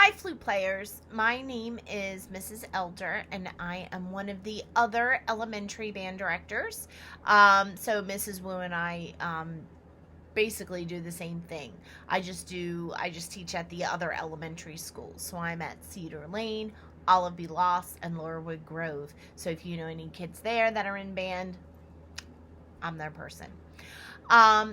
Hi, flute players. My name is Mrs. Elder, and I am one of the other elementary band directors. So Mrs. Wu and I basically do the same thing. I just teach at the other elementary schools. So I'm at Cedar Lane, Olive B. Loss, and Laurelwood Grove. So if you know any kids there that are in band, I'm their person.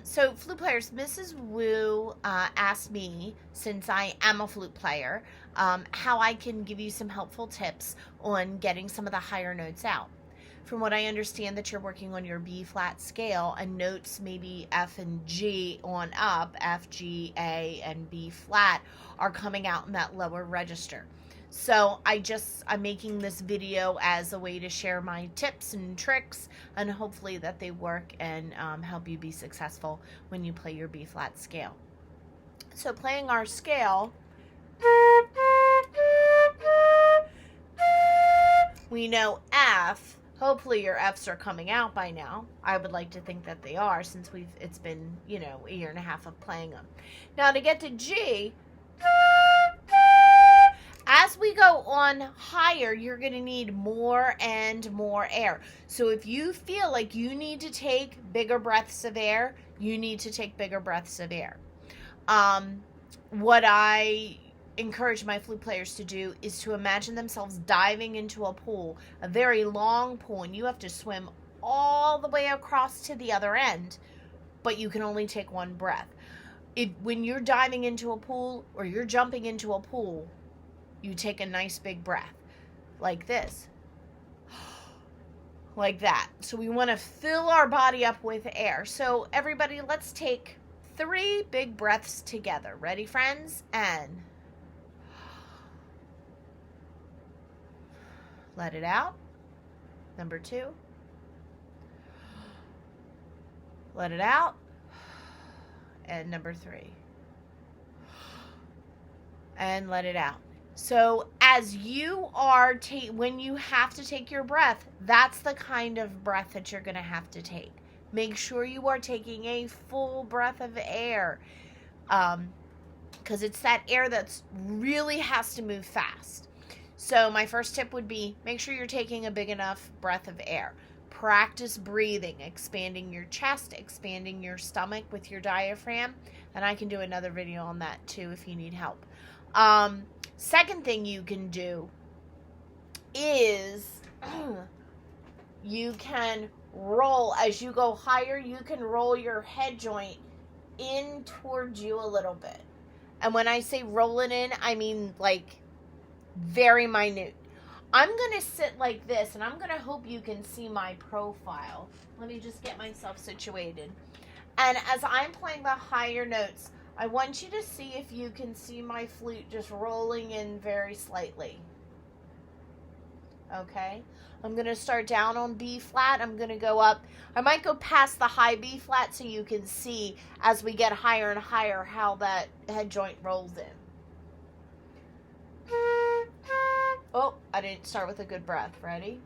So flute players, Mrs. Wu asked me, since I am a flute player, how I can give you some helpful tips on getting some of the higher notes out. From what I understand, that you're working on your B flat scale, and notes maybe F and G on up, F, G, A, and B flat are coming out in that lower register. So I'm making this video as a way to share my tips and tricks, and hopefully that they work and help you be successful when you play your B flat scale. So playing our scale, we know F. Hopefully your F's are coming out by now. I would like to think that they are, since it's been, a year and a half of playing them. Now to get to G, as we go on higher, you're going to need more and more air. So if you feel like you need to take bigger breaths of air, you need to take bigger breaths of air. What I encourage my flute players to do is to imagine themselves diving into a pool, a very long pool, and you have to swim all the way across to the other end, but you can only take one breath. When you're diving into a pool or you're jumping into a pool, you take a nice big breath like this, like that. So we want to fill our body up with air. So everybody, let's take 3 big breaths together. Ready, friends? And let it out. Number 2. Let it out. And number 3. And let it out. So as you are when you have to take your breath, that's the kind of breath that you're going to have to take. Make sure you are taking a full breath of air, because it's that air that's really has to move fast. So my first tip would be, make sure you're taking a big enough breath of air. Practice breathing, expanding your chest, expanding your stomach with your diaphragm. And I can do another video on that too if you need help. Second thing you can do is you can roll. As you go higher, you can roll your head joint in towards you a little bit. And when I say roll it in, I mean like very minute. I'm going to sit like this, and I'm going to hope you can see my profile. Let me just get myself situated. And as I'm playing the higher notes, I want you to see if you can see my flute just rolling in very slightly. Okay? I'm going to start down on B flat. I'm going to go up. I might go past the high B flat so you can see as we get higher and higher how that head joint rolls in. Oh, I didn't start with a good breath. Ready?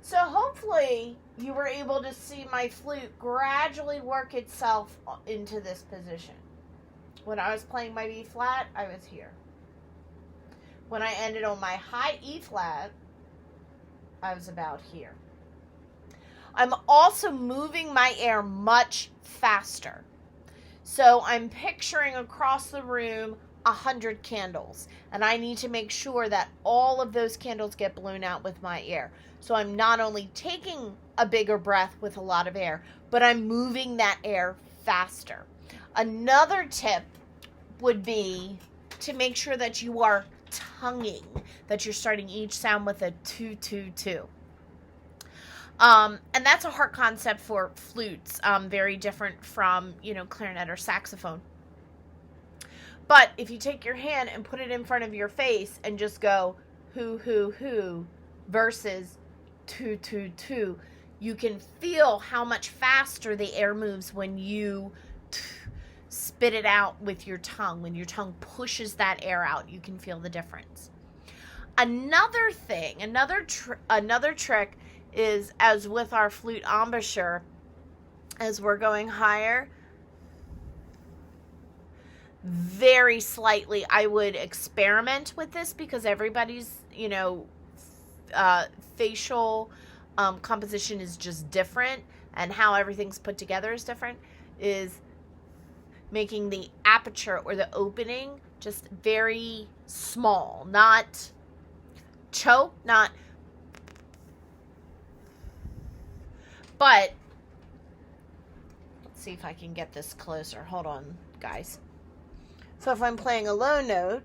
So hopefully you were able to see my flute gradually work itself into this position. When I was playing my B flat, I was here. When I ended on my high E flat, I was about here. I'm also moving my air much faster. So I'm picturing across the room 100 candles, and I need to make sure that all of those candles get blown out with my air. So I'm not only taking a bigger breath with a lot of air, but I'm moving that air faster. Another tip would be to make sure that you are tonguing, that you're starting each sound with a 2-2-2. And that's a hard concept for flutes, very different from, clarinet or saxophone. But if you take your hand and put it in front of your face and just go hoo versus 2-2-2, you can feel how much faster the air moves when you spit it out with your tongue. When your tongue pushes that air out, you can feel the difference. Another thing, another trick is, as with our flute embouchure, as we're going higher, very slightly, I would experiment with this because everybody's, facial composition is just different, and how everything's put together is different, is making the aperture or the opening just very small, not choke, not, but let's see if I can get this closer. Hold on, guys. So if I'm playing a low note,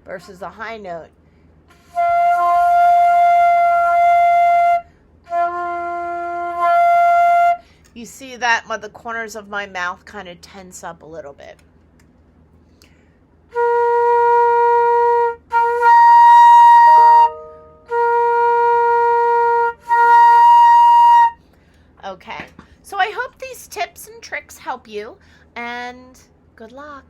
versus a high note, you see that the corners of my mouth kind of tense up a little bit. Okay, so I hope these tips and tricks help you, and good luck.